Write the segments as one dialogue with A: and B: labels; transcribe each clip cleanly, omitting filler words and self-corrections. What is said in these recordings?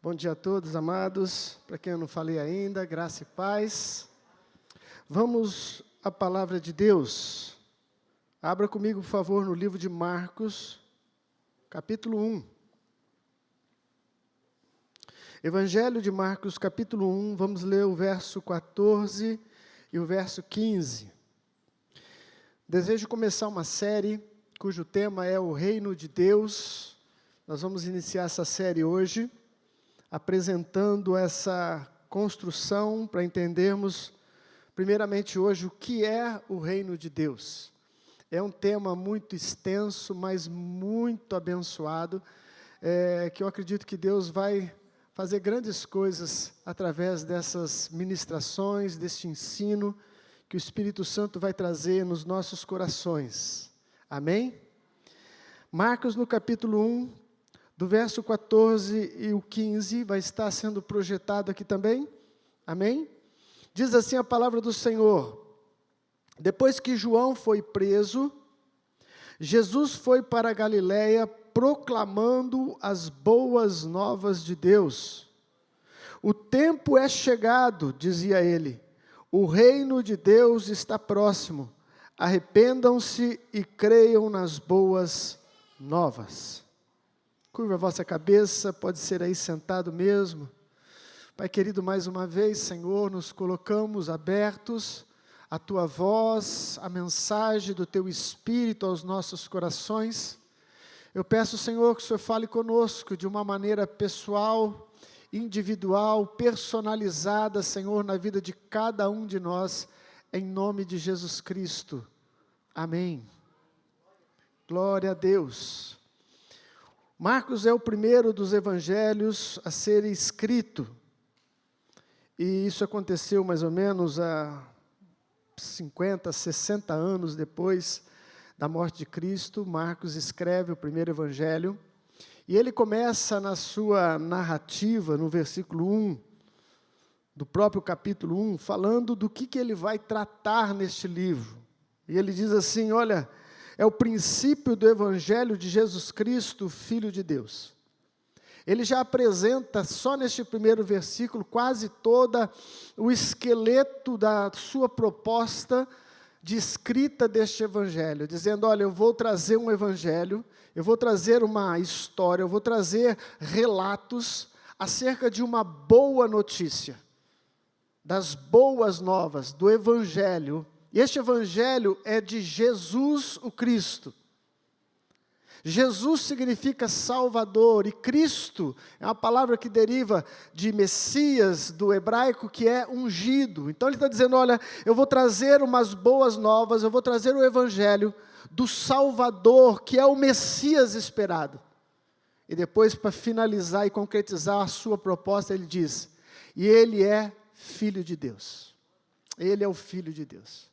A: Bom dia a todos, amados. Para quem eu não falei ainda, graça e paz. Vamos à palavra de Deus. Abra comigo, por favor, no livro de Marcos, capítulo 1. Evangelho de Marcos, capítulo 1, vamos ler o verso 14 e o verso 15. Desejo começar uma série cujo tema é o Reino de Deus. Nós vamos iniciar essa série hoje, apresentando essa construção para entendermos, primeiramente hoje, o que é o Reino de Deus. É um tema muito extenso, mas muito abençoado, que eu acredito que Deus vai fazer grandes coisas através dessas ministrações, deste ensino, que o Espírito Santo vai trazer nos nossos corações. Amém? Marcos, no capítulo 1, do verso 14 e o 15, vai estar sendo projetado aqui também. Amém? Diz assim a palavra do Senhor: depois que João foi preso, Jesus foi para a Galiléia proclamando as boas novas de Deus. O tempo é chegado, dizia ele, o reino de Deus está próximo. Arrependam-se e creiam nas boas novas. Curva a vossa cabeça, pode ser aí sentado mesmo. Pai querido, mais uma vez, Senhor, nos colocamos abertos à Tua voz, à mensagem do Teu Espírito aos nossos corações. Eu peço, Senhor, que o Senhor fale conosco de uma maneira pessoal, individual, personalizada, Senhor, na vida de cada um de nós, em nome de Jesus Cristo. Amém. Glória a Deus. Marcos é o primeiro dos evangelhos a ser escrito, e isso aconteceu mais ou menos há 50, 60 anos depois da morte de Cristo. Marcos escreve o primeiro evangelho, e ele começa na sua narrativa, no versículo 1, do próprio capítulo 1, falando do que ele vai tratar neste livro. E ele diz assim, olha, é o princípio do Evangelho de Jesus Cristo, Filho de Deus. Ele já apresenta, só neste primeiro versículo, quase todo o esqueleto da sua proposta de escrita deste Evangelho, dizendo, olha, eu vou trazer um Evangelho, eu vou trazer uma história, eu vou trazer relatos acerca de uma boa notícia, das boas novas, do Evangelho. E este Evangelho é de Jesus o Cristo. Jesus significa Salvador, e Cristo é uma palavra que deriva de Messias, do hebraico, que é ungido. Então ele está dizendo, olha, eu vou trazer umas boas novas, eu vou trazer o Evangelho do Salvador, que é o Messias esperado. E depois, para finalizar e concretizar a sua proposta, ele diz, e ele é Filho de Deus. Ele é o Filho de Deus.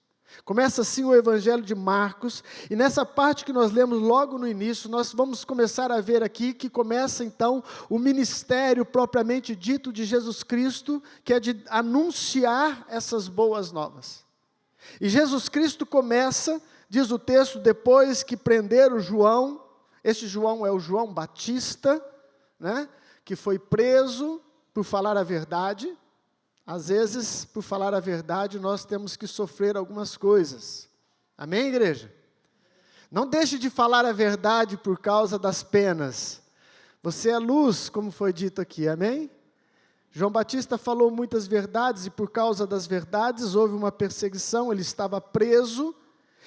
A: Começa assim o Evangelho de Marcos, e nessa parte que nós lemos logo no início, nós vamos começar a ver aqui que começa então o ministério propriamente dito de Jesus Cristo, que é de anunciar essas boas novas. E Jesus Cristo começa, diz o texto, depois que prenderam João, este João é o João Batista, né, que foi preso por falar a verdade. Às vezes, por falar a verdade, nós temos que sofrer algumas coisas. Amém, igreja? Não deixe de falar a verdade por causa das penas. Você é luz, como foi dito aqui, amém? João Batista falou muitas verdades, e por causa das verdades houve uma perseguição, ele estava preso.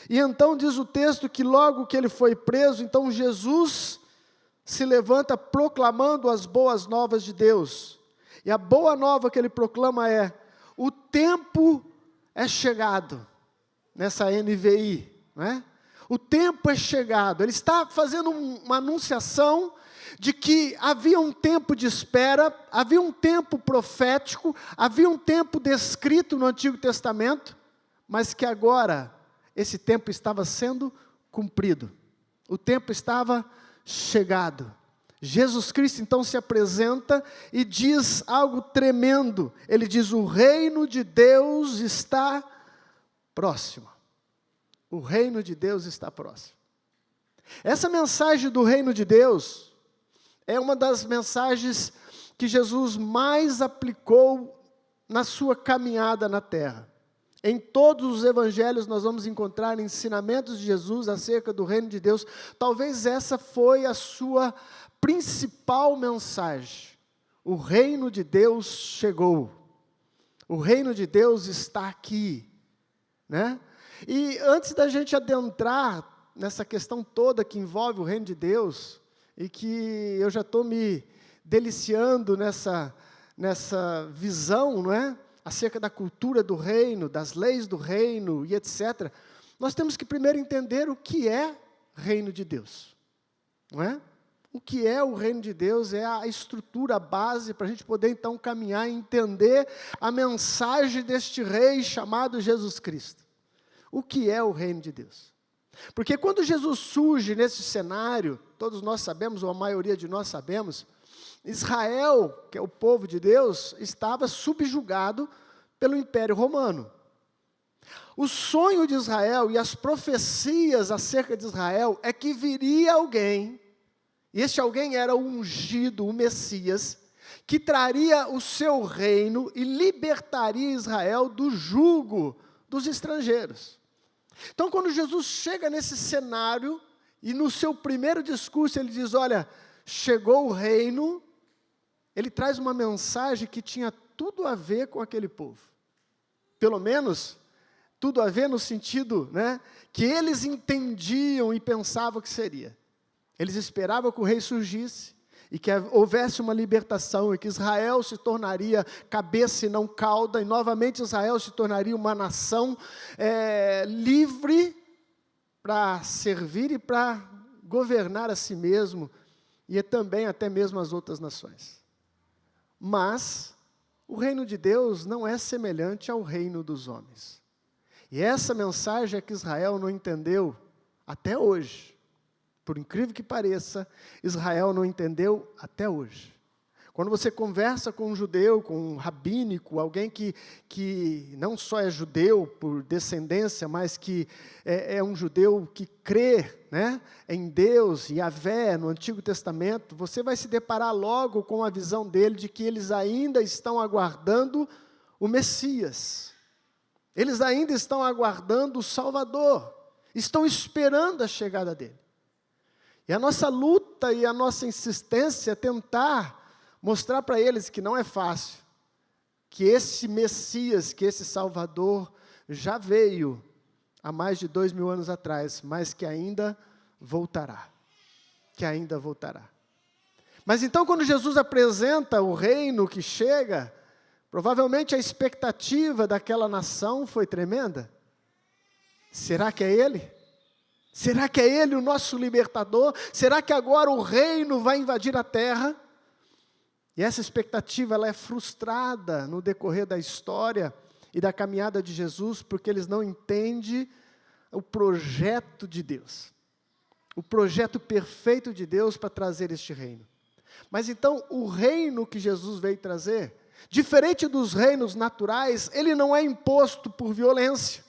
A: E então diz o texto que logo que ele foi preso, então Jesus se levanta proclamando as boas novas de Deus. E a boa nova que ele proclama é, o tempo é chegado, nessa NVI, né? O tempo é chegado. Ele está fazendo uma anunciação de que havia um tempo de espera, havia um tempo profético, havia um tempo descrito no Antigo Testamento, mas que agora esse tempo estava sendo cumprido. O tempo estava chegado. Jesus Cristo então se apresenta e diz algo tremendo. Ele diz, o reino de Deus está próximo. O reino de Deus está próximo. Essa mensagem do reino de Deus é uma das mensagens que Jesus mais aplicou na sua caminhada na terra. Em todos os evangelhos nós vamos encontrar ensinamentos de Jesus acerca do reino de Deus. Talvez essa foi a sua principal mensagem. O reino de Deus chegou. O reino de Deus está aqui, né? E antes da gente adentrar nessa questão toda que envolve o reino de Deus, e que eu já estou me deliciando nessa visão, não é? Acerca da cultura do reino, das leis do reino e etc., nós temos que primeiro entender o que é reino de Deus, não é? O que é o reino de Deus é a estrutura, a base, para a gente poder então caminhar e entender a mensagem deste rei chamado Jesus Cristo. O que é o reino de Deus? Porque quando Jesus surge nesse cenário, todos nós sabemos, ou a maioria de nós sabemos, Israel, que é o povo de Deus, estava subjugado pelo Império Romano. O sonho de Israel e as profecias acerca de Israel é que viria alguém, e este alguém era o ungido, o Messias, que traria o seu reino e libertaria Israel do jugo dos estrangeiros. Então, quando Jesus chega nesse cenário, e no seu primeiro discurso ele diz, olha, chegou o reino, ele traz uma mensagem que tinha tudo a ver com aquele povo. Pelo menos, tudo a ver no sentido, né, que eles entendiam e pensavam que seria. Eles esperavam que o rei surgisse, e que houvesse uma libertação, e que Israel se tornaria cabeça e não cauda, e novamente Israel se tornaria uma nação livre para servir e para governar a si mesmo, e também até mesmo as outras nações. Mas o reino de Deus não é semelhante ao reino dos homens. E essa mensagem é que Israel não entendeu até hoje. Por incrível que pareça, Israel não entendeu até hoje. Quando você conversa com um judeu, com um rabínico, alguém que não só é judeu por descendência, mas que é um judeu que crê, né, em Deus, Yahvé, no Antigo Testamento, você vai se deparar logo com a visão dele de que eles ainda estão aguardando o Messias. Eles ainda estão aguardando o Salvador. Estão esperando a chegada dele. E a nossa luta e a nossa insistência é tentar mostrar para eles que não é fácil, que esse Messias, que esse Salvador já veio há mais de 2000 anos atrás, mas que ainda voltará, Mas então quando Jesus apresenta o reino que chega, provavelmente a expectativa daquela nação foi tremenda. Será que é Ele? Será que é Ele o nosso libertador? Será que agora o reino vai invadir a terra? E essa expectativa ela é frustrada no decorrer da história e da caminhada de Jesus, porque eles não entendem o projeto de Deus. O projeto perfeito de Deus para trazer este reino. Mas então, o reino que Jesus veio trazer, diferente dos reinos naturais, ele não é imposto por violência.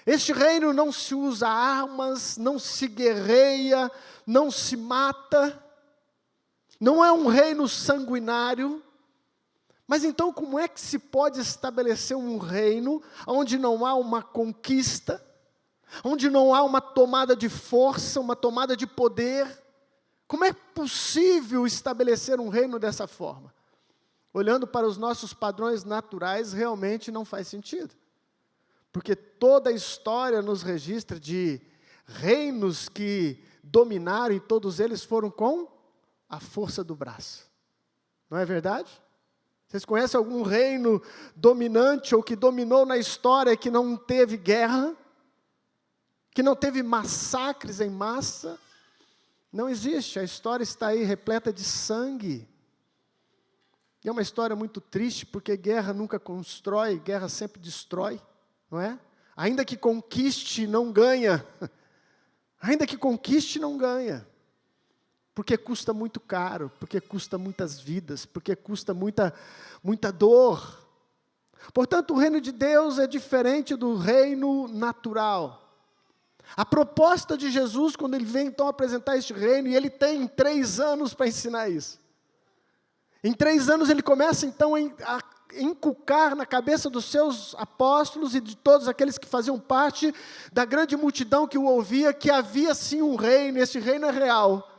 A: Este reino não se usa armas, não se guerreia, não se mata. Não é um reino sanguinário. Mas então, como é que se pode estabelecer um reino onde não há uma conquista, onde não há uma tomada de força, uma tomada de poder? Como é possível estabelecer um reino dessa forma? Olhando para os nossos padrões naturais, realmente não faz sentido. Porque toda a história nos registra de reinos que dominaram e todos eles foram com a força do braço. Não é verdade? Vocês conhecem algum reino dominante ou que dominou na história que não teve guerra? Que não teve massacres em massa? Não existe, a história está aí repleta de sangue. E é uma história muito triste, porque guerra nunca constrói, guerra sempre destrói, não é? Ainda que conquiste, não ganha. Ainda que conquiste, não ganha. Porque custa muito caro, porque custa muitas vidas, porque custa muita dor. Portanto, o reino de Deus é diferente do reino natural. A proposta de Jesus, quando ele vem então apresentar este reino, e ele tem 3 anos para ensinar isso. Em 3 anos ele começa então a inculcar na cabeça dos seus apóstolos e de todos aqueles que faziam parte da grande multidão que o ouvia, que havia sim um reino, e esse reino é real,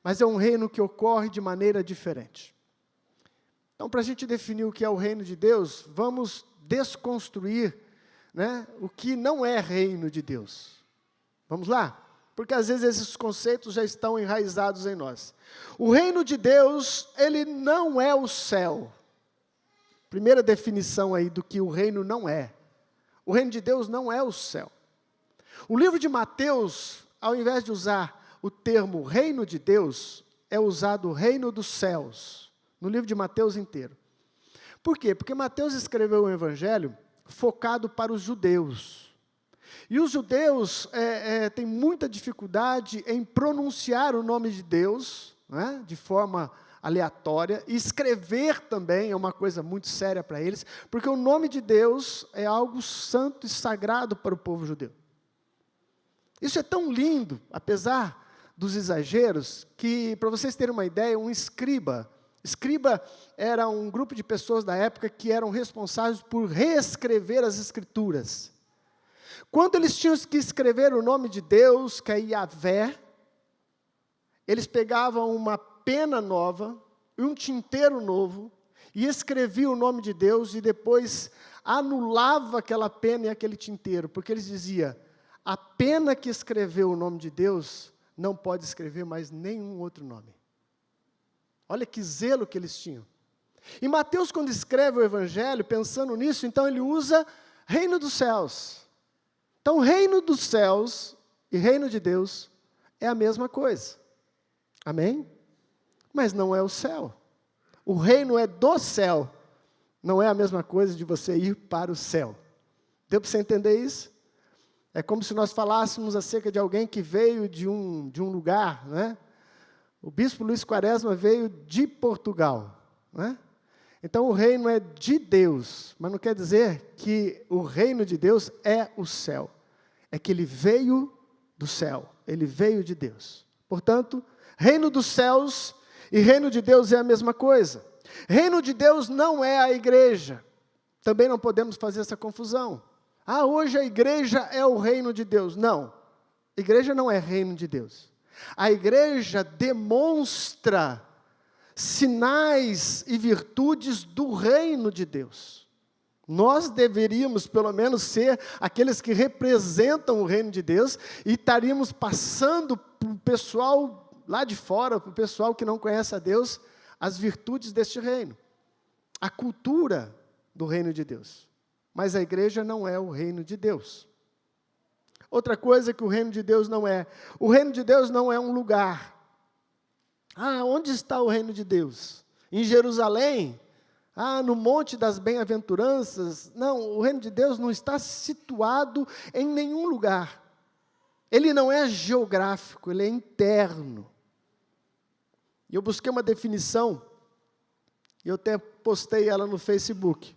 A: mas é um reino que ocorre de maneira diferente. Então, para a gente definir o que é o reino de Deus, vamos desconstruir, né, o que não é reino de Deus. Vamos lá? Porque às vezes esses conceitos já estão enraizados em nós. O reino de Deus, ele não é o céu. Primeira definição aí do que o reino não é. O reino de Deus não é o céu. O livro de Mateus, ao invés de usar o termo reino de Deus, é usado o reino dos céus, no livro de Mateus inteiro. Por quê? Porque Mateus escreveu o evangelho focado para os judeus. E os judeus têm muita dificuldade em pronunciar o nome de Deus, né, de forma aleatória, e escrever também é uma coisa muito séria para eles, porque o nome de Deus é algo santo e sagrado para o povo judeu. Isso é tão lindo, apesar dos exageros, que, para vocês terem uma ideia, um escriba era um grupo de pessoas da época que eram responsáveis por reescrever as escrituras. Quando eles tinham que escrever o nome de Deus, que é Yahvé, eles pegavam uma pena nova e um tinteiro novo e escreviam o nome de Deus e depois anulava aquela pena e aquele tinteiro, porque eles diziam, a pena que escreveu o nome de Deus não pode escrever mais nenhum outro nome. Olha que zelo que eles tinham. E Mateus, quando escreve o evangelho, pensando nisso, então ele usa reino dos céus. Então, reino dos céus e reino de Deus é a mesma coisa. Amém? Mas não é o céu. O reino é do céu. Não é a mesma coisa de você ir para o céu. Deu para você entender isso? É como se nós falássemos acerca de alguém que veio de um lugar, né? O bispo Luiz Quaresma veio de Portugal, né? Então o reino é de Deus, mas não quer dizer que o reino de Deus é o céu. É que ele veio do céu, ele veio de Deus. Portanto, reino dos céus e reino de Deus é a mesma coisa. Reino de Deus não é a igreja. Também não podemos fazer essa confusão. Hoje a igreja é o reino de Deus. Não, a igreja não é reino de Deus. A igreja demonstra sinais e virtudes do reino de Deus. Nós deveríamos, pelo menos, ser aqueles que representam o reino de Deus e estaríamos passando para o pessoal lá de fora, para o pessoal que não conhece a Deus, as virtudes deste reino, a cultura do reino de Deus. Mas a igreja não é o reino de Deus. Outra coisa que o reino de Deus não é, o reino de Deus não é um lugar. Onde está o reino de Deus? Em Jerusalém? No Monte das Bem-aventuranças? Não, o reino de Deus não está situado em nenhum lugar. Ele não é geográfico, ele é interno. E eu busquei uma definição, e eu até postei ela no Facebook,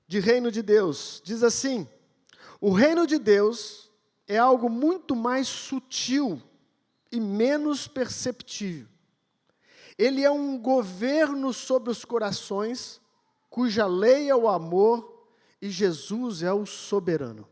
A: de reino de Deus. Diz assim: o reino de Deus é algo muito mais sutil e menos perceptível. Ele é um governo sobre os corações, cuja lei é o amor e Jesus é o soberano.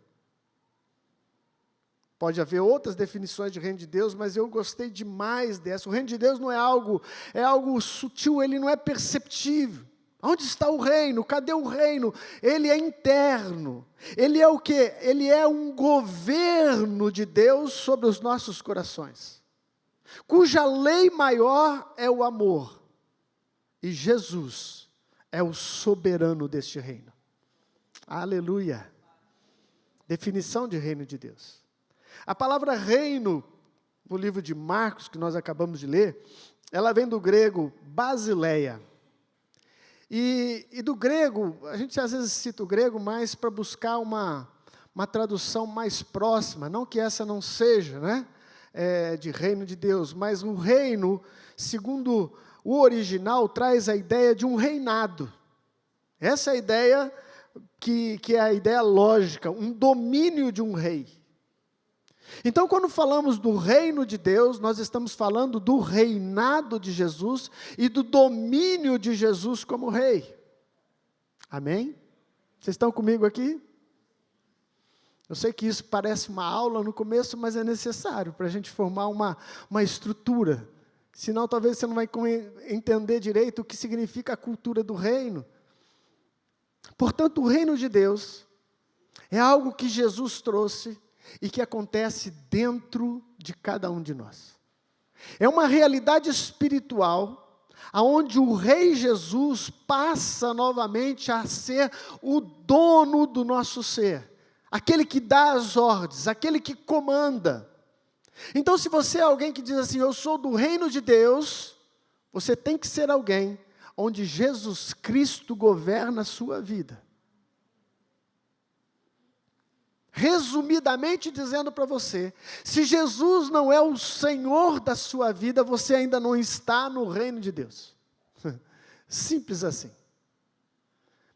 A: Pode haver outras definições de reino de Deus, mas eu gostei demais dessa. O reino de Deus não é algo sutil, ele não é perceptível. Onde está o reino? Cadê o reino? Ele é interno. Ele é o quê? Ele é um governo de Deus sobre os nossos corações, cuja lei maior é o amor. E Jesus é o soberano deste reino. Aleluia. Definição de reino de Deus. A palavra reino, no livro de Marcos, que nós acabamos de ler, ela vem do grego basileia. E do grego, a gente às vezes cita o grego mais para buscar uma tradução mais próxima, não que essa não seja, né, de reino de Deus, mas o reino, segundo o original, traz a ideia de um reinado. Essa é a ideia que é a ideia lógica, um domínio de um rei. Então, quando falamos do reino de Deus, nós estamos falando do reinado de Jesus e do domínio de Jesus como rei. Amém? Vocês estão comigo aqui? Eu sei que isso parece uma aula no começo, mas é necessário para a gente formar uma estrutura. Senão, talvez você não vai entender direito o que significa a cultura do reino. Portanto, o reino de Deus é algo que Jesus trouxe e que acontece dentro de cada um de nós. É uma realidade espiritual, aonde o Rei Jesus passa novamente a ser o dono do nosso ser, aquele que dá as ordens, aquele que comanda. Então, se você é alguém que diz assim, eu sou do reino de Deus, você tem que ser alguém onde Jesus Cristo governa a sua vida. Resumidamente dizendo para você, se Jesus não é o Senhor da sua vida, você ainda não está no reino de Deus. Simples assim.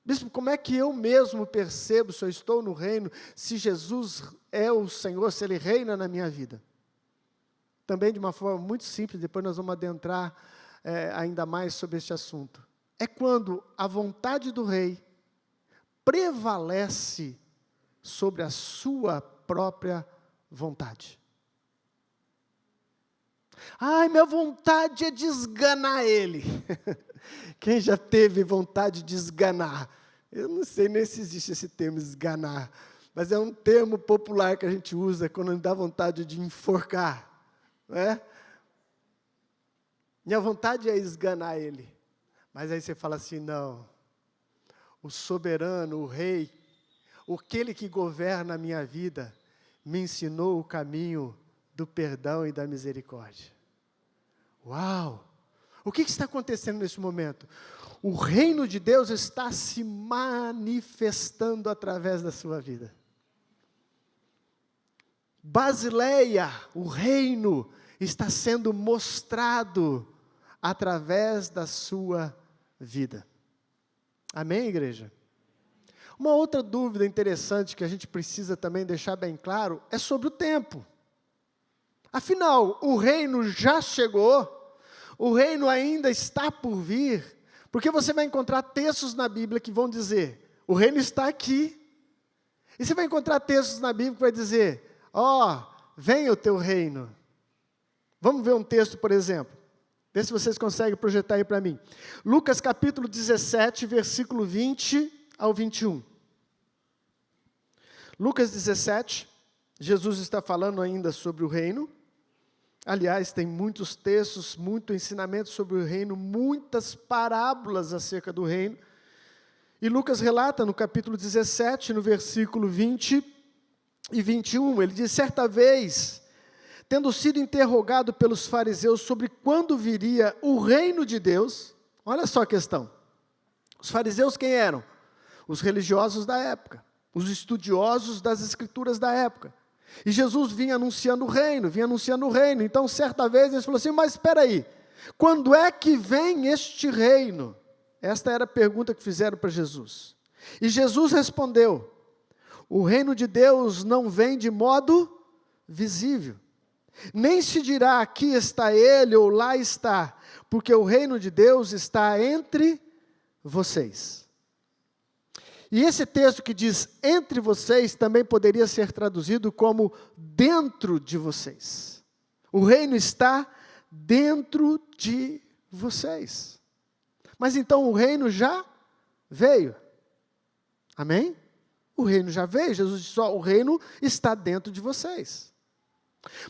A: Bispo, como é que eu mesmo percebo se eu estou no reino, se Jesus é o Senhor, se Ele reina na minha vida? Também de uma forma muito simples, depois nós vamos adentrar ainda mais sobre este assunto. É quando a vontade do Rei prevalece sobre a sua própria vontade. Ai, minha vontade é de esganar ele. Quem já teve vontade de esganar? Eu não sei nem se existe esse termo, esganar, mas é um termo popular que a gente usa quando dá vontade de enforcar, não é? Minha vontade é esganar ele, mas aí você fala assim, não, o soberano, o rei, aquele que governa a minha vida, me ensinou o caminho do perdão e da misericórdia. Uau! O que está acontecendo nesse momento? O reino de Deus está se manifestando através da sua vida. Basileia, o reino, está sendo mostrado através da sua vida. Amém, igreja? Uma outra dúvida interessante que a gente precisa também deixar bem claro é sobre o tempo. Afinal, o reino já chegou, o reino ainda está por vir, porque você vai encontrar textos na Bíblia que vão dizer, o reino está aqui. E você vai encontrar textos na Bíblia que vai dizer, venha o teu reino. Vamos ver um texto, por exemplo. Vê se vocês conseguem projetar aí para mim. Lucas capítulo 17, versículo 20 ao 21. Lucas 17, Jesus está falando ainda sobre o reino. Aliás, tem muitos textos, muito ensinamento sobre o reino, muitas parábolas acerca do reino. E Lucas relata no capítulo 17, no versículo 20 e 21, ele diz, certa vez, tendo sido interrogado pelos fariseus sobre quando viria o reino de Deus, olha só a questão, os fariseus quem eram? Os religiosos da época, os estudiosos das escrituras da época, e Jesus vinha anunciando o reino, então certa vez eles falaram assim, mas espera aí, quando é que vem este reino? Esta era a pergunta que fizeram para Jesus, e Jesus respondeu, o reino de Deus não vem de modo visível, nem se dirá aqui está ele ou lá está, porque o reino de Deus está entre vocês. E esse texto que diz entre vocês também poderia ser traduzido como dentro de vocês. O reino está dentro de vocês. Mas então o reino já veio. Amém? O reino já veio. Jesus disse, o reino está dentro de vocês.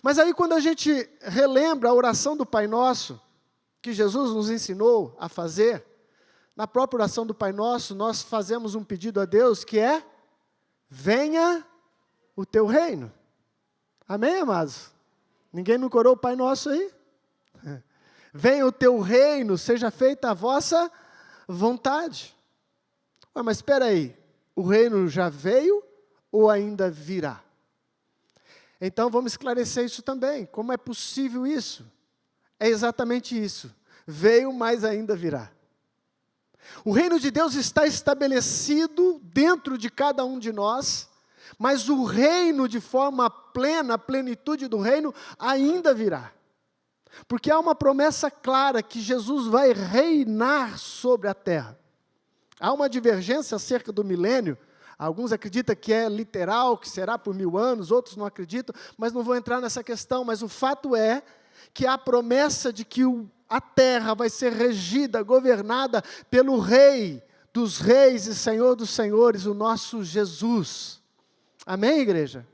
A: Mas aí quando a gente relembra a oração do Pai Nosso, que Jesus nos ensinou a fazer, na própria oração do Pai Nosso, nós fazemos um pedido a Deus que é, venha o teu reino. Amém, amados? Ninguém não corou o Pai Nosso aí? Venha o teu reino, seja feita a vossa vontade. Mas espera aí, o reino já veio ou ainda virá? Então vamos esclarecer isso também. Como é possível isso? É exatamente isso. Veio, mas ainda virá. O reino de Deus está estabelecido dentro de cada um de nós, mas o reino de forma plena, a plenitude do reino, ainda virá. Porque há uma promessa clara que Jesus vai reinar sobre a terra. Há uma divergência acerca do milênio. Alguns acreditam que é literal, que será por 1000 anos, outros não acreditam, mas não vou entrar nessa questão. Mas o fato é que há a promessa de que a terra vai ser regida, governada pelo Rei dos Reis e Senhor dos Senhores, o nosso Jesus. Amém, igreja?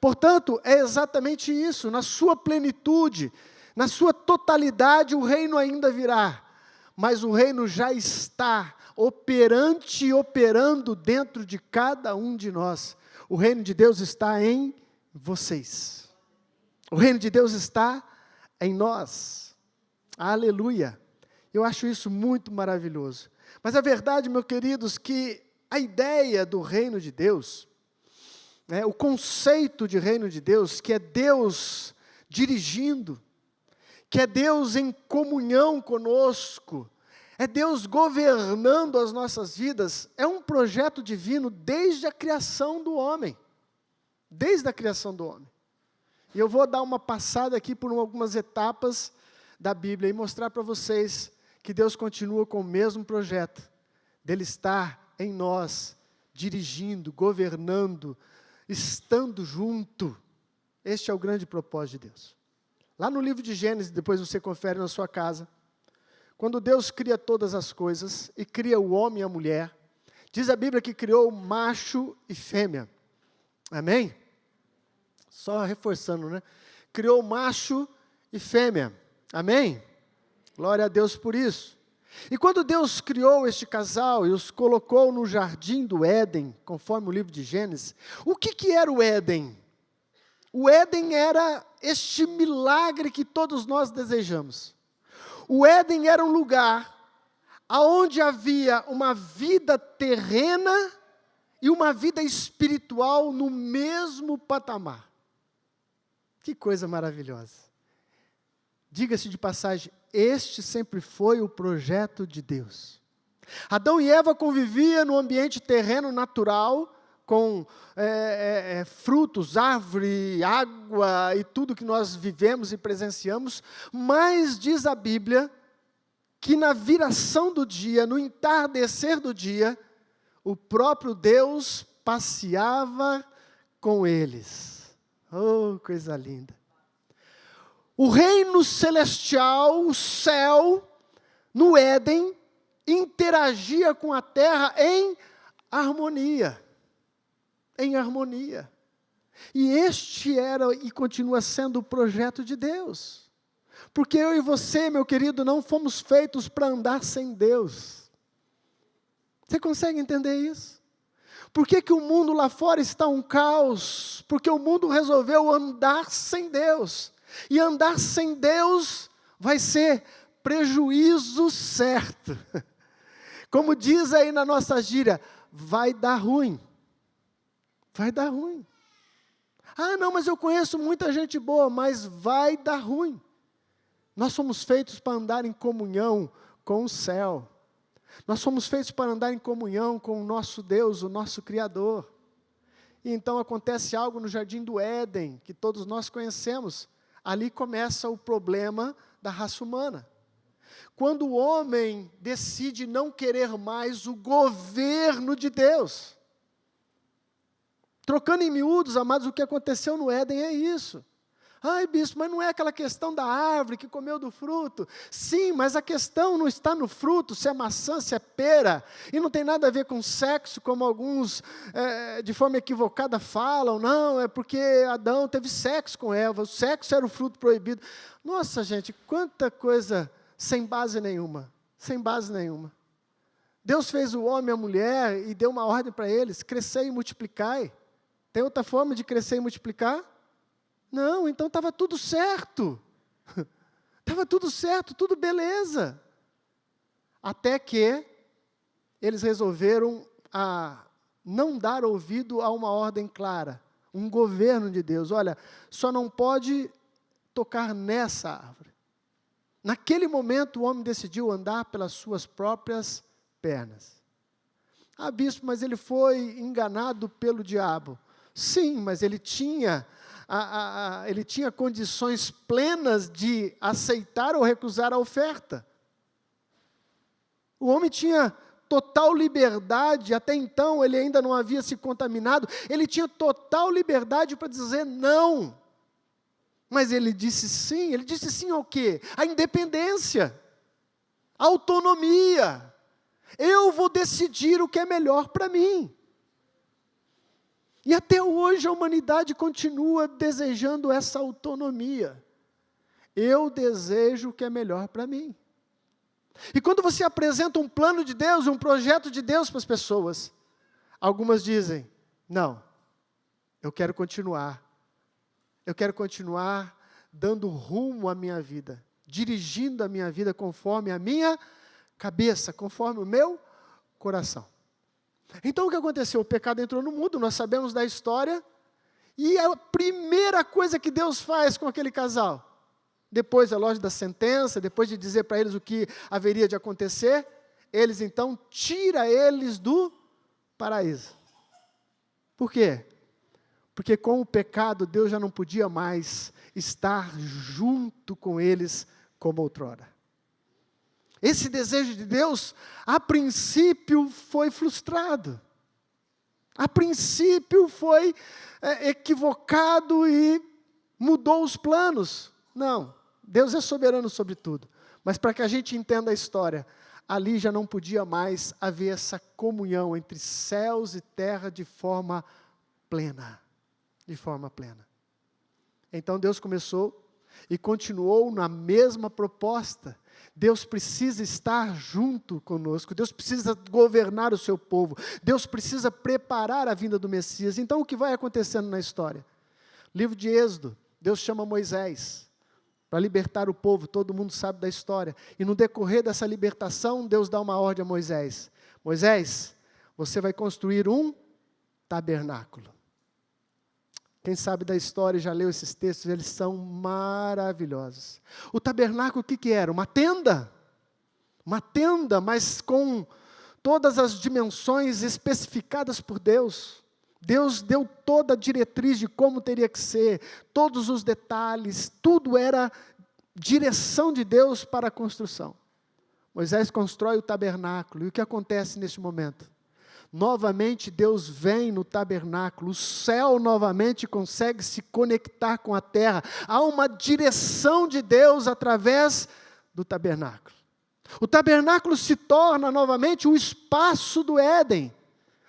A: Portanto, é exatamente isso, na sua plenitude, na sua totalidade, o reino ainda virá, mas o reino já está operante e operando dentro de cada um de nós. O reino de Deus está em vocês. O reino de Deus está em nós. Aleluia. Eu acho isso muito maravilhoso. Mas a verdade, meus queridos, que a ideia do reino de Deus, o conceito de reino de Deus, que é Deus dirigindo, que é Deus em comunhão conosco, é Deus governando as nossas vidas, é um projeto divino desde a criação do homem. Desde a criação do homem. E eu vou dar uma passada aqui por algumas etapas da Bíblia e mostrar para vocês que Deus continua com o mesmo projeto, dele estar em nós, dirigindo, governando, estando junto. Este é o grande propósito de Deus. Lá no livro de Gênesis, depois você confere na sua casa, quando Deus cria todas as coisas, e cria o homem e a mulher, diz a Bíblia que criou macho e fêmea. Amém? Só reforçando, né? Criou macho e fêmea. Amém? Glória a Deus por isso. E quando Deus criou este casal e os colocou no jardim do Éden, conforme o livro de Gênesis, o que era o Éden? O Éden era este milagre que todos nós desejamos. O Éden era um lugar onde havia uma vida terrena e uma vida espiritual no mesmo patamar. Que coisa maravilhosa. Diga-se de passagem, este sempre foi o projeto de Deus. Adão e Eva conviviam no ambiente terreno natural, com frutos, árvore, água e tudo que nós vivemos e presenciamos, mas diz a Bíblia que na viração do dia, no entardecer do dia, o próprio Deus passeava com eles. Oh, coisa linda. O reino celestial, o céu, no Éden, interagia com a terra em harmonia. Em harmonia. E este era e continua sendo o projeto de Deus. Porque eu e você, meu querido, não fomos feitos para andar sem Deus. Você consegue entender isso? Por que o mundo lá fora está um caos? Porque o mundo resolveu andar sem Deus. E andar sem Deus vai ser prejuízo certo. Como diz aí na nossa gíria, vai dar ruim. Vai dar ruim. Ah, não, mas eu conheço muita gente boa, mas vai dar ruim. Nós somos feitos para andar em comunhão com o céu. Nós somos feitos para andar em comunhão com o nosso Deus, o nosso Criador. E então acontece algo no jardim do Éden, que todos nós conhecemos. Ali começa o problema da raça humana. Quando o homem decide não querer mais o governo de Deus. Trocando em miúdos, amados, o que aconteceu no Éden é isso. Ai, bispo, mas não é aquela questão da árvore que comeu do fruto. Sim, mas a questão não está no fruto, se é maçã, se é pera. E não tem nada a ver com sexo, como alguns, de forma equivocada, falam. Não, é porque Adão teve sexo com Eva. O sexo era o fruto proibido. Nossa, gente, quanta coisa sem base nenhuma. Sem base nenhuma. Deus fez o homem e a mulher e deu uma ordem para eles: crescer e multiplicai. Tem outra forma de crescer e multiplicar? Não, então estava tudo certo. Estava tudo certo, tudo beleza. Até que eles resolveram não dar ouvido a uma ordem clara, um governo de Deus. Olha, só não pode tocar nessa árvore. Naquele momento o homem decidiu andar pelas suas próprias pernas. Ah, bispo, mas ele foi enganado pelo diabo. Sim, mas ele tinha condições plenas de aceitar ou recusar a oferta. O homem tinha total liberdade, até então ele ainda não havia se contaminado, ele tinha total liberdade para dizer não. Mas ele disse sim ao quê? A independência, a autonomia. Eu vou decidir o que é melhor para mim. E até hoje a humanidade continua desejando essa autonomia. Eu desejo o que é melhor para mim. E quando você apresenta um plano de Deus, um projeto de Deus para as pessoas, algumas dizem, não, eu quero continuar dando rumo à minha vida, dirigindo a minha vida conforme a minha cabeça, conforme o meu coração. Então o que aconteceu? O pecado entrou no mundo, nós sabemos da história, e a primeira coisa que Deus faz com aquele casal, depois da lógica da sentença, depois de dizer para eles o que haveria de acontecer, eles então tira eles do paraíso. Por quê? Porque com o pecado Deus já não podia mais estar junto com eles como outrora. Esse desejo de Deus, a princípio, foi frustrado. A princípio foi equivocado e mudou os planos. Não, Deus é soberano sobre tudo. Mas para que a gente entenda a história, ali já não podia mais haver essa comunhão entre céus e terra de forma plena. De forma plena. Então Deus começou e continuou na mesma proposta. Deus precisa estar junto conosco, Deus precisa governar o seu povo, Deus precisa preparar a vinda do Messias. Então o que vai acontecendo na história? Livro de Êxodo, Deus chama Moisés para libertar o povo, todo mundo sabe da história. E no decorrer dessa libertação, Deus dá uma ordem a Moisés. Moisés, você vai construir um tabernáculo. Quem sabe da história e já leu esses textos, eles são maravilhosos. O tabernáculo, o que era? Uma tenda, mas com todas as dimensões especificadas por Deus. Deus deu toda a diretriz de como teria que ser, todos os detalhes, tudo era direção de Deus para a construção. Moisés constrói o tabernáculo, e o que acontece neste momento? Novamente Deus vem no tabernáculo, o céu novamente consegue se conectar com a terra, há uma direção de Deus através do tabernáculo. O tabernáculo se torna novamente o espaço do Éden,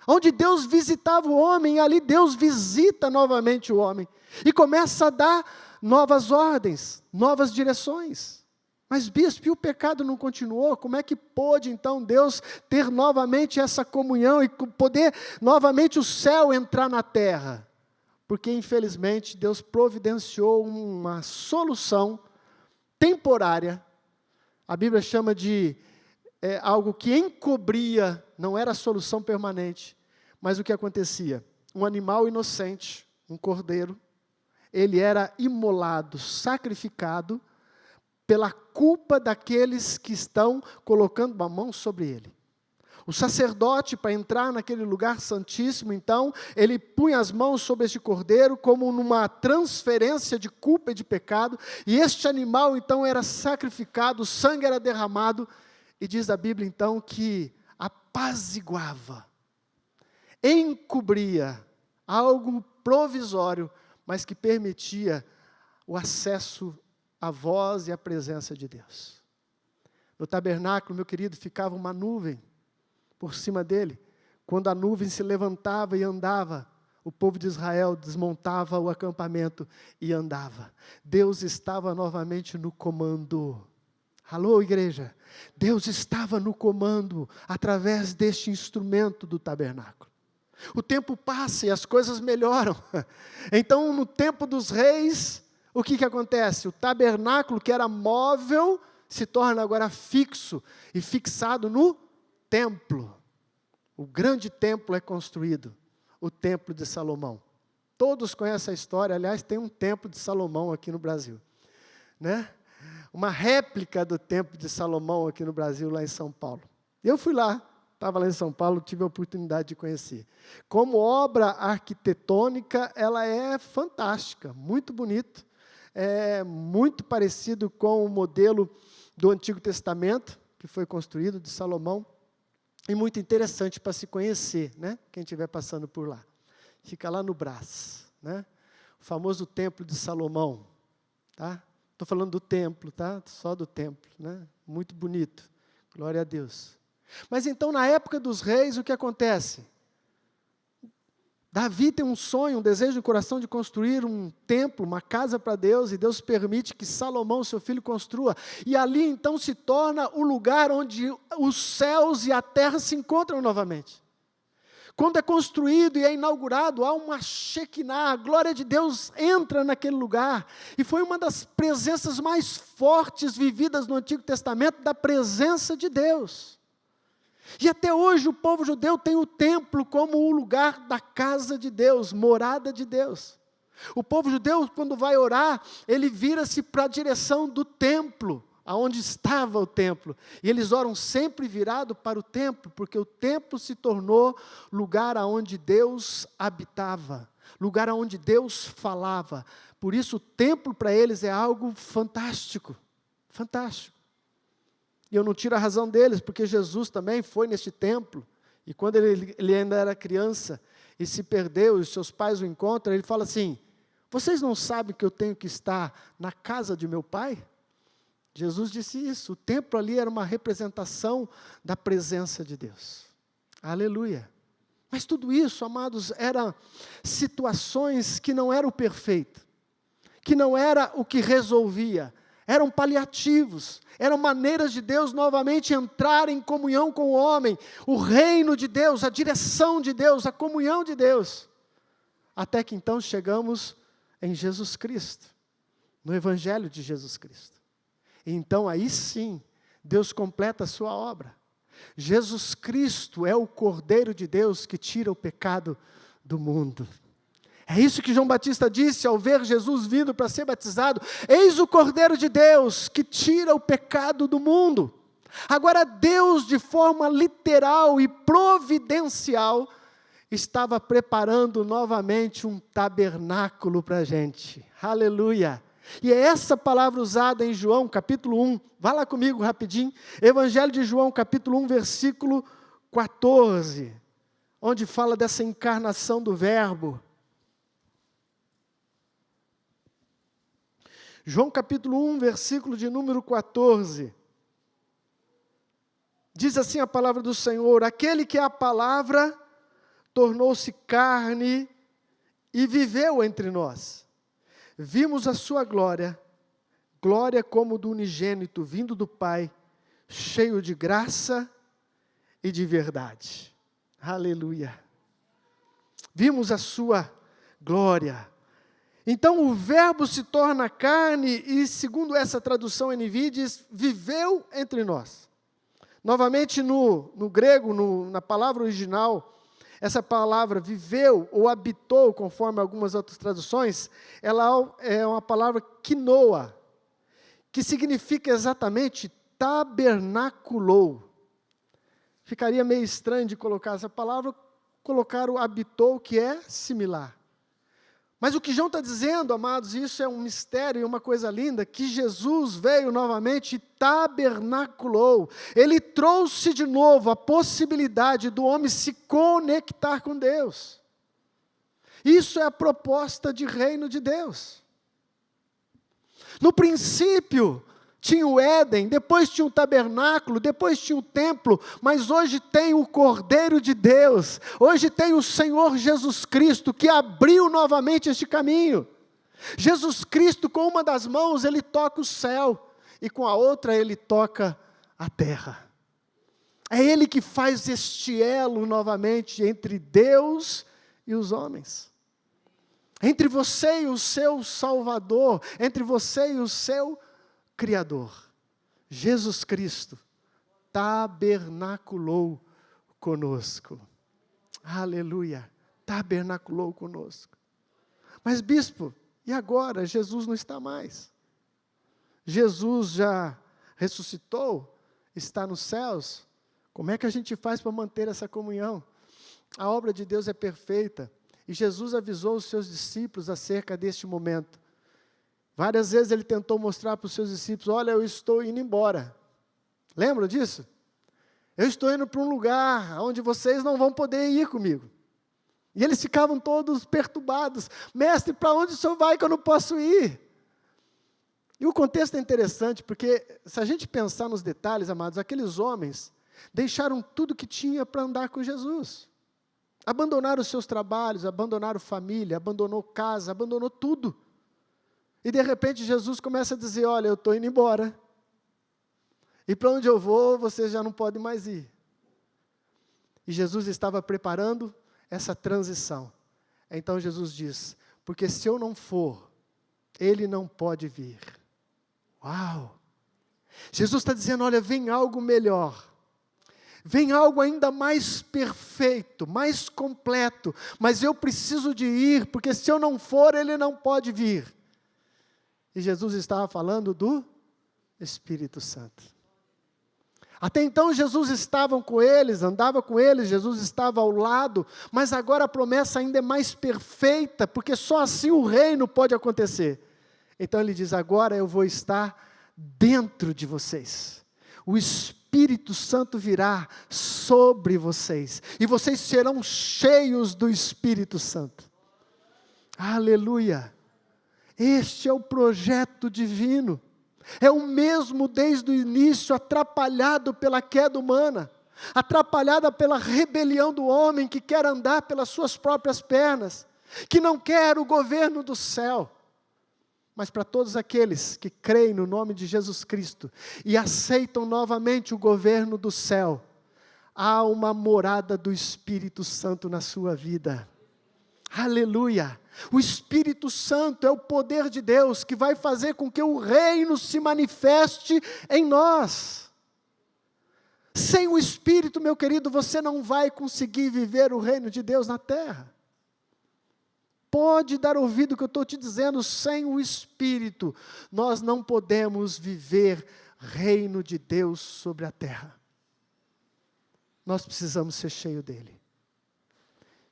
A: onde Deus visitava o homem, e ali Deus visita novamente o homem, e começa a dar novas ordens, novas direções. Mas bispo, e o pecado não continuou? Como é que pôde então Deus ter novamente essa comunhão e poder novamente o céu entrar na terra? Porque infelizmente Deus providenciou uma solução temporária. A Bíblia chama de algo que encobria, não era a solução permanente. Mas o que acontecia? Um animal inocente, um cordeiro, ele era imolado, sacrificado, pela culpa daqueles que estão colocando uma mão sobre ele. O sacerdote, para entrar naquele lugar santíssimo, então, ele punha as mãos sobre este cordeiro, como numa transferência de culpa e de pecado, e este animal, então, era sacrificado, o sangue era derramado, e diz a Bíblia, então, que apaziguava, encobria, algo provisório, mas que permitia o acesso a voz e a presença de Deus. No tabernáculo, meu querido, ficava uma nuvem por cima dele. Quando a nuvem se levantava e andava, o povo de Israel desmontava o acampamento e andava. Deus estava novamente no comando. Alô, igreja? Deus estava no comando através deste instrumento do tabernáculo. O tempo passa e as coisas melhoram. Então, no tempo dos reis, o que acontece? O tabernáculo, que era móvel, se torna agora fixo e fixado no templo. O grande templo é construído, o templo de Salomão. Todos conhecem a história, aliás, tem um templo de Salomão aqui no Brasil, né? Uma réplica do templo de Salomão aqui no Brasil, lá em São Paulo. Eu fui lá, estava lá em São Paulo, tive a oportunidade de conhecer. Como obra arquitetônica, ela é fantástica, muito bonito, é muito parecido com o modelo do Antigo Testamento, que foi construído, de Salomão, e muito interessante para se conhecer, né? Quem estiver passando por lá. Fica lá no Brás, né? O famoso Templo de Salomão, tá? Estou falando do templo, tá? Só do templo, né? Muito bonito, glória a Deus. Mas então, na época dos reis, o que acontece? Davi tem um sonho, um desejo no coração de construir um templo, uma casa para Deus, e Deus permite que Salomão, seu filho, construa. E ali então se torna o lugar onde os céus e a terra se encontram novamente. Quando é construído e é inaugurado, há uma Shekinah, a glória de Deus entra naquele lugar. E foi uma das presenças mais fortes vividas no Antigo Testamento, da presença de Deus. E até hoje o povo judeu tem o templo como o lugar da casa de Deus, morada de Deus. O povo judeu, quando vai orar, ele vira-se para a direção do templo, aonde estava o templo. E eles oram sempre virado para o templo, porque o templo se tornou lugar aonde Deus habitava, lugar aonde Deus falava. Por isso o templo para eles é algo fantástico, fantástico. E eu não tiro a razão deles, porque Jesus também foi neste templo, e quando ele ainda era criança, e se perdeu, e os seus pais o encontram, ele fala assim: vocês não sabem que eu tenho que estar na casa de meu pai? Jesus disse isso, o templo ali era uma representação da presença de Deus. Aleluia. Mas tudo isso, amados, eram situações que não eram o perfeito, que não era o que resolvia, eram paliativos, eram maneiras de Deus novamente entrar em comunhão com o homem, o reino de Deus, a direção de Deus, a comunhão de Deus, até que então chegamos em Jesus Cristo, no Evangelho de Jesus Cristo. E então aí sim, Deus completa a sua obra. Jesus Cristo é o Cordeiro de Deus que tira o pecado do mundo. É isso que João Batista disse ao ver Jesus vindo para ser batizado: eis o Cordeiro de Deus que tira o pecado do mundo. Agora Deus, de forma literal e providencial, estava preparando novamente um tabernáculo para a gente. Aleluia! E é essa palavra usada em João capítulo 1, vá lá comigo rapidinho, Evangelho de João capítulo 1, versículo 14, onde fala dessa encarnação do Verbo. João capítulo 1, versículo de número 14, diz assim a palavra do Senhor: aquele que é a palavra tornou-se carne e viveu entre nós. Vimos a sua glória, glória como do unigênito vindo do Pai, cheio de graça e de verdade. Aleluia. Vimos a sua glória. Então o Verbo se torna carne e, segundo essa tradução NVI, diz: viveu entre nós. Novamente no grego, na palavra original, essa palavra viveu ou habitou, conforme algumas outras traduções, ela é uma palavra quinoa, que significa exatamente tabernaculou. Ficaria meio estranho de colocar essa palavra, colocar o habitou, que é similar. Mas o que João está dizendo, amados, isso é um mistério e uma coisa linda, que Jesus veio novamente e tabernaculou. Ele trouxe de novo a possibilidade do homem se conectar com Deus. Isso é a proposta de reino de Deus. No princípio tinha o Éden, depois tinha o tabernáculo, depois tinha o templo, mas hoje tem o Cordeiro de Deus, hoje tem o Senhor Jesus Cristo, que abriu novamente este caminho. Jesus Cristo, com uma das mãos, ele toca o céu, e com a outra ele toca a terra. É Ele que faz este elo novamente entre Deus e os homens. Entre você e o seu Salvador, entre você e o seu Criador. Jesus Cristo tabernaculou conosco. Aleluia, tabernaculou conosco. Mas bispo, e agora? Jesus não está mais. Jesus já ressuscitou, está nos céus. Como é que a gente faz para manter essa comunhão? A obra de Deus é perfeita. E Jesus avisou os seus discípulos acerca deste momento. Várias vezes ele tentou mostrar para os seus discípulos, olha, eu estou indo embora. Lembra disso? Eu estou indo para um lugar onde vocês não vão poder ir comigo. E eles ficavam todos perturbados. Mestre, para onde o senhor vai que eu não posso ir? E o contexto é interessante, porque se a gente pensar nos detalhes, amados, aqueles homens deixaram tudo que tinha para andar com Jesus. Abandonaram os seus trabalhos, abandonaram família, abandonou casa, abandonou tudo. E de repente Jesus começa a dizer, olha, eu estou indo embora. E para onde eu vou, vocês já não podem mais ir. E Jesus estava preparando essa transição. Então Jesus diz, porque se eu não for, ele não pode vir. Uau! Jesus está dizendo, olha, vem algo melhor. Vem algo ainda mais perfeito, mais completo, mas eu preciso de ir, porque se eu não for, ele não pode vir. E Jesus estava falando do Espírito Santo. Até então Jesus estava com eles, andava com eles, Jesus estava ao lado, mas agora a promessa ainda é mais perfeita, porque só assim o reino pode acontecer. Então ele diz, agora eu vou estar dentro de vocês. O Espírito Santo virá sobre vocês, e vocês serão cheios do Espírito Santo. Aleluia! Este é o projeto divino. É o mesmo desde o início, atrapalhado pela queda humana, atrapalhada pela rebelião do homem que quer andar pelas suas próprias pernas, que não quer o governo do céu. Mas para todos aqueles que creem no nome de Jesus Cristo e aceitam novamente o governo do céu, há uma morada do Espírito Santo na sua vida. Aleluia! O Espírito Santo é o poder de Deus que vai fazer com que o reino se manifeste em nós. Sem o Espírito, meu querido, você não vai conseguir viver o reino de Deus na terra. Pode dar ouvido ao que eu estou te dizendo, sem o Espírito, nós não podemos viver reino de Deus sobre a terra. Nós precisamos ser cheios dele.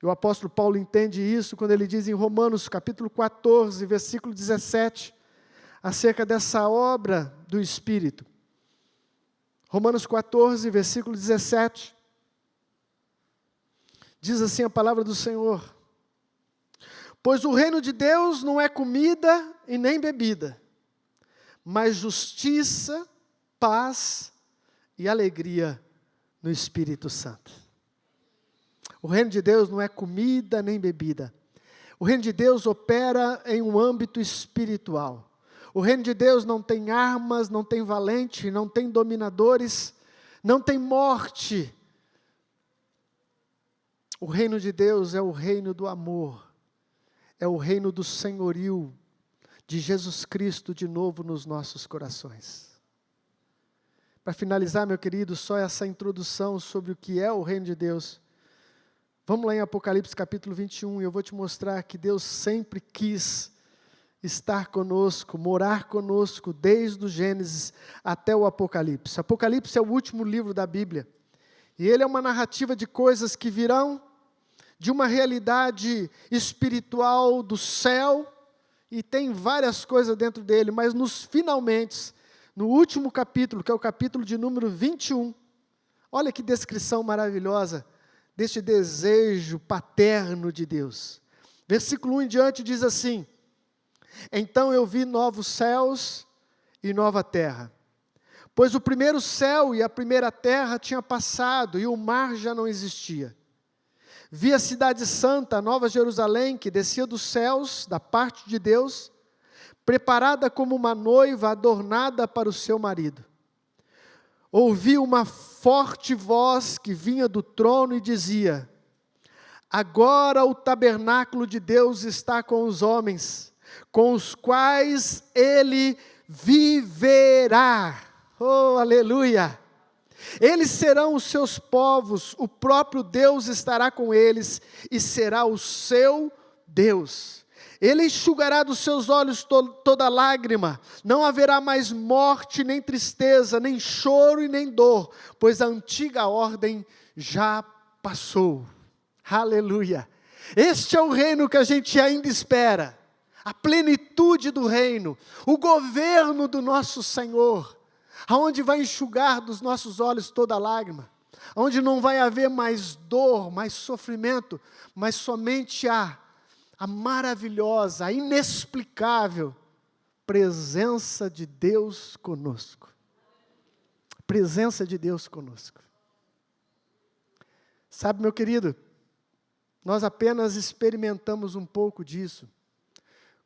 A: E o apóstolo Paulo entende isso quando ele diz em Romanos capítulo 14, versículo 17, acerca dessa obra do Espírito. Romanos 14, versículo 17, diz assim a palavra do Senhor: pois o reino de Deus não é comida e nem bebida, mas justiça, paz e alegria no Espírito Santo. O reino de Deus não é comida nem bebida. O reino de Deus opera em um âmbito espiritual. O reino de Deus não tem armas, não tem valente, não tem dominadores, não tem morte. O reino de Deus é o reino do amor, é o reino do senhorio de Jesus Cristo de novo nos nossos corações. Para finalizar, meu querido, só essa introdução sobre o que é o reino de Deus. Vamos lá em Apocalipse capítulo 21, e eu vou te mostrar que Deus sempre quis estar conosco, morar conosco, desde o Gênesis até o Apocalipse. Apocalipse é o último livro da Bíblia, e ele é uma narrativa de coisas que virão, de uma realidade espiritual do céu, e tem várias coisas dentro dele, mas finalmente, no último capítulo, que é o capítulo de número 21, olha que descrição maravilhosa deste desejo paterno de Deus. Versículo 1 em diante diz assim: então eu vi novos céus e nova terra, pois o primeiro céu e a primeira terra tinha passado, e o mar já não existia. Vi a cidade santa, a nova Jerusalém, que descia dos céus, da parte de Deus, preparada como uma noiva adornada para o seu marido. Ouvi uma forte voz que vinha do trono e dizia: agora o tabernáculo de Deus está com os homens, com os quais ele viverá. Oh, aleluia! Eles serão os seus povos, o próprio Deus estará com eles e será o seu Deus. Ele enxugará dos seus olhos toda lágrima, não haverá mais morte, nem tristeza, nem choro e nem dor, pois a antiga ordem já passou. Aleluia! Este é o reino que a gente ainda espera, a plenitude do reino, o governo do nosso Senhor, aonde vai enxugar dos nossos olhos toda lágrima, onde não vai haver mais dor, mais sofrimento, mas somente a maravilhosa, a inexplicável presença de Deus conosco. Presença de Deus conosco. Sabe, meu querido, nós apenas experimentamos um pouco disso,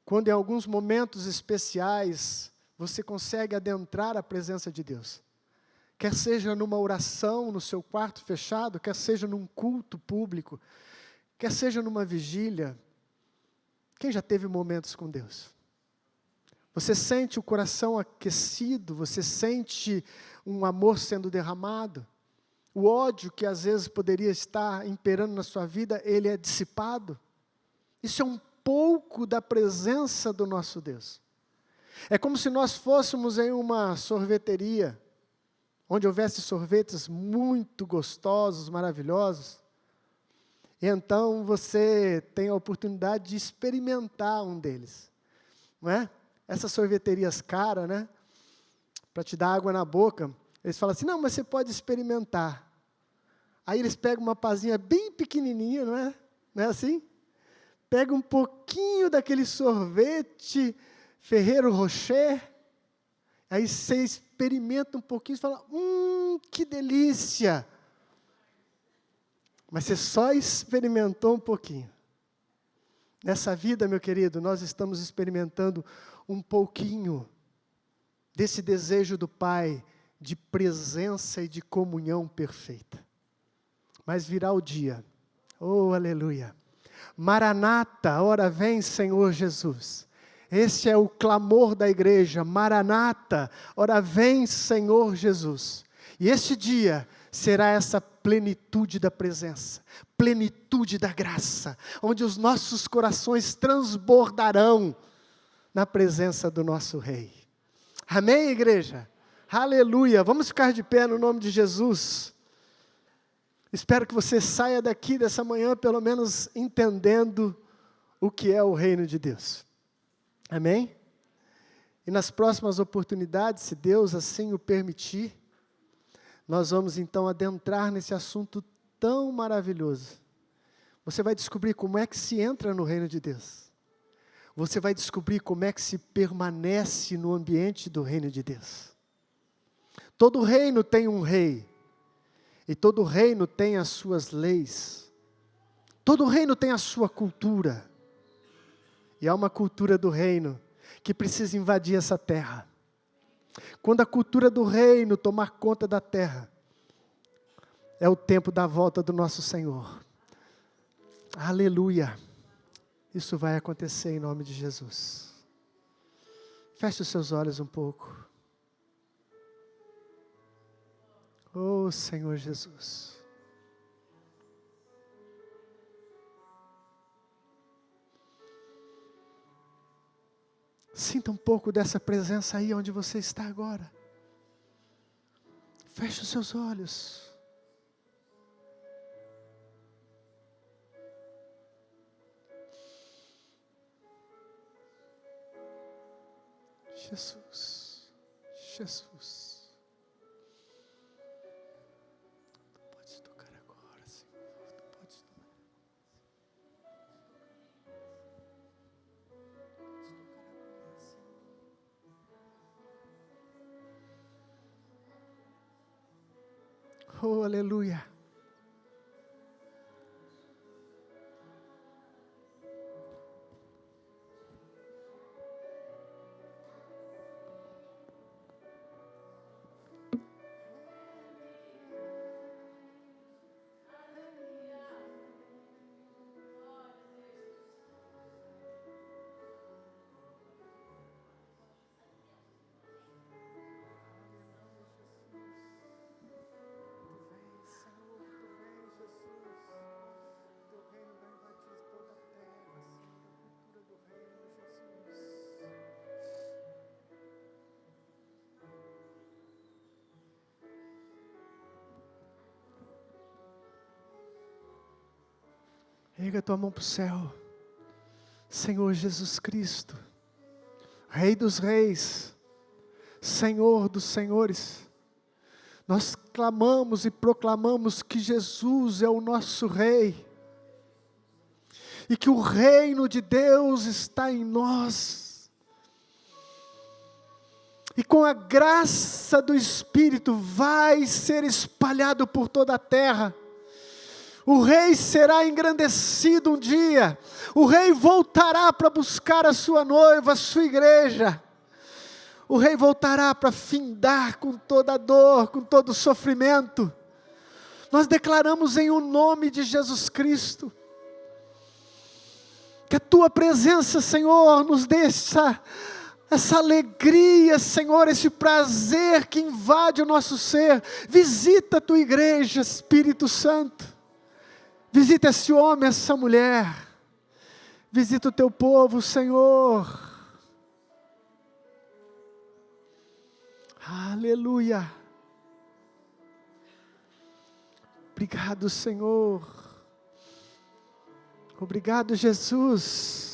A: quando em alguns momentos especiais, você consegue adentrar a presença de Deus. Quer seja numa oração no seu quarto fechado, quer seja num culto público, quer seja numa vigília. Quem já teve momentos com Deus? Você sente o coração aquecido, você sente um amor sendo derramado, o ódio que às vezes poderia estar imperando na sua vida, ele é dissipado. Isso é um pouco da presença do nosso Deus. É como se nós fôssemos em uma sorveteria, onde houvesse sorvetes muito gostosos, maravilhosos. E então você tem a oportunidade de experimentar um deles, não é? Essas sorveterias caras, né? Para te dar água na boca, eles falam assim, não, mas você pode experimentar. Aí eles pegam uma pazinha bem pequenininha, não é? Não é assim? Pega um pouquinho daquele sorvete Ferrero Rocher, aí você experimenta um pouquinho e fala, que delícia! Mas você só experimentou um pouquinho. Nessa vida, meu querido, nós estamos experimentando um pouquinho desse desejo do Pai de presença e de comunhão perfeita. Mas virá o dia, oh aleluia, Maranata, ora vem Senhor Jesus. Esse é o clamor da igreja, Maranata, ora vem Senhor Jesus. E este dia será essa plenitude da presença, plenitude da graça, onde os nossos corações transbordarão na presença do nosso Rei. Amém, igreja? Aleluia! Vamos ficar de pé no nome de Jesus. Espero que você saia daqui dessa manhã, pelo menos entendendo o que é o reino de Deus. Amém? E nas próximas oportunidades, se Deus assim o permitir, nós vamos então adentrar nesse assunto tão maravilhoso. Você vai descobrir como é que se entra no reino de Deus. Você vai descobrir como é que se permanece no ambiente do reino de Deus. Todo reino tem um rei. E todo reino tem as suas leis. Todo reino tem a sua cultura. E há uma cultura do reino que precisa invadir essa terra. Quando a cultura do reino tomar conta da terra, é o tempo da volta do nosso Senhor. Aleluia! Isso vai acontecer em nome de Jesus. Feche os seus olhos um pouco. Oh Senhor Jesus. Sinta um pouco dessa presença aí onde você está agora. Feche os seus olhos. Jesus, Jesus. Tu podes tocar agora, Senhor. Tu podes tocar. Oh, aleluia. Erga a tua mão para o céu. Senhor Jesus Cristo, Rei dos reis, Senhor dos senhores, nós clamamos e proclamamos que Jesus é o nosso Rei, e que o reino de Deus está em nós, e com a graça do Espírito vai ser espalhado por toda a terra. O rei será engrandecido um dia, o rei voltará para buscar a sua noiva, a sua igreja, o rei voltará para findar com toda a dor, com todo o sofrimento. Nós declaramos em o nome de Jesus Cristo, que a tua presença, Senhor, nos dê essa alegria, Senhor, esse prazer que invade o nosso ser. Visita a tua igreja, Espírito Santo. Visita esse homem, essa mulher. Visita o teu povo, Senhor. Aleluia. Obrigado, Senhor. Obrigado, Jesus.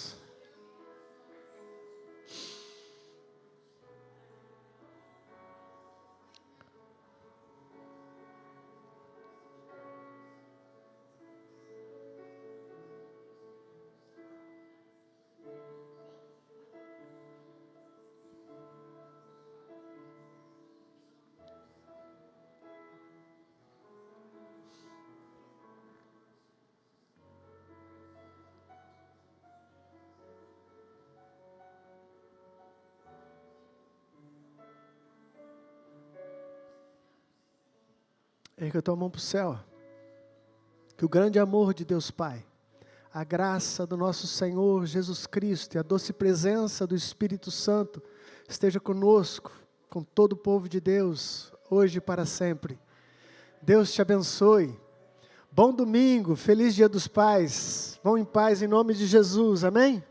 A: Erga a tua mão para o céu. Que o grande amor de Deus Pai, a graça do nosso Senhor Jesus Cristo e a doce presença do Espírito Santo esteja conosco, com todo o povo de Deus, hoje e para sempre. Deus te abençoe. Bom domingo, feliz Dia dos Pais. Vão em paz em nome de Jesus, amém?